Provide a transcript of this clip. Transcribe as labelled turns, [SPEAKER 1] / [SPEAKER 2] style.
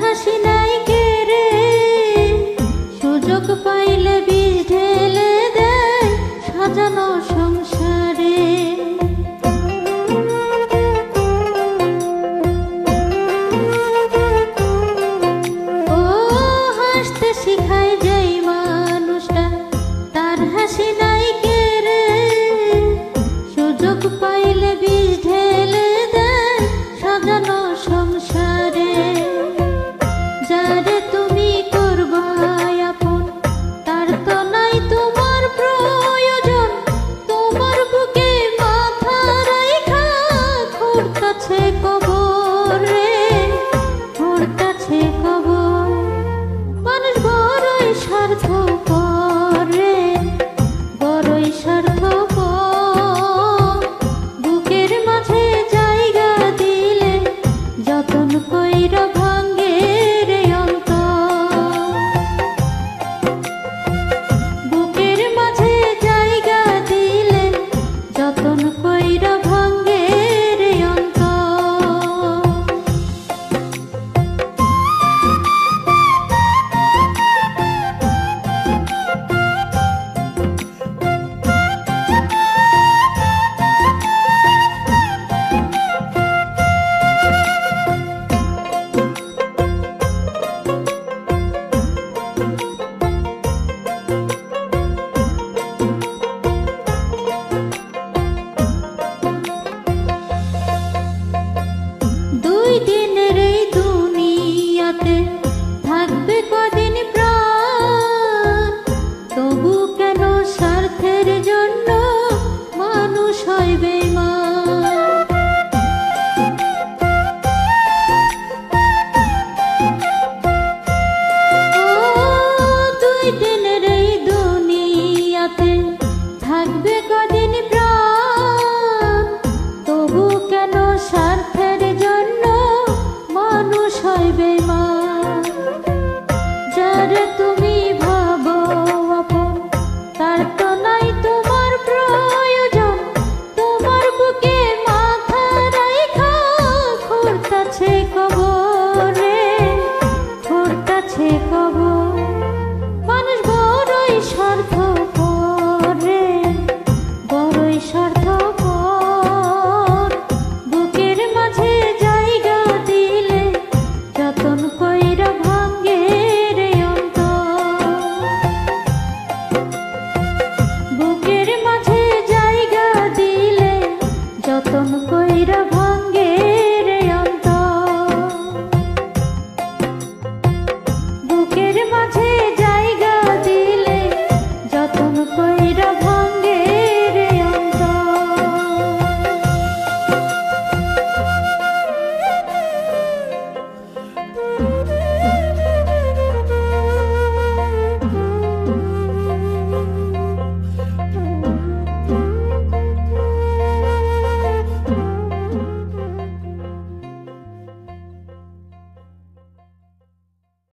[SPEAKER 1] হাসি নাই কেড়ে সুযোগ পাইলে বিষ ঢেলে দেয় সাজানো সংসারে। ও হাসতে শিখায় যেই মানুষটা তার হাসি নাই কেড়ে সুযোগ পাইলে বিষ ঢেলে দেয় সাজানো সংসারে। যারে তুমি করবা আপন তার তো নাই তোমার প্রয়োজন, তোমার বুকে মাথা রাইখা ঘুরতাছে কবর রে, ঘুরতাছে কবর। মানুষ বড়ই স্বার্থপর রে, বড়ই স্বার্থপর। বুকের মাঝে জায়গা দিলে যতন কইরা ভাঙ্গে রে অন্তর। বুকের মাঝে জায়গা দিলে যতন কইরা ভাঙ্গে রে অন্তর। দুই দিনের এই দুনিয়াতে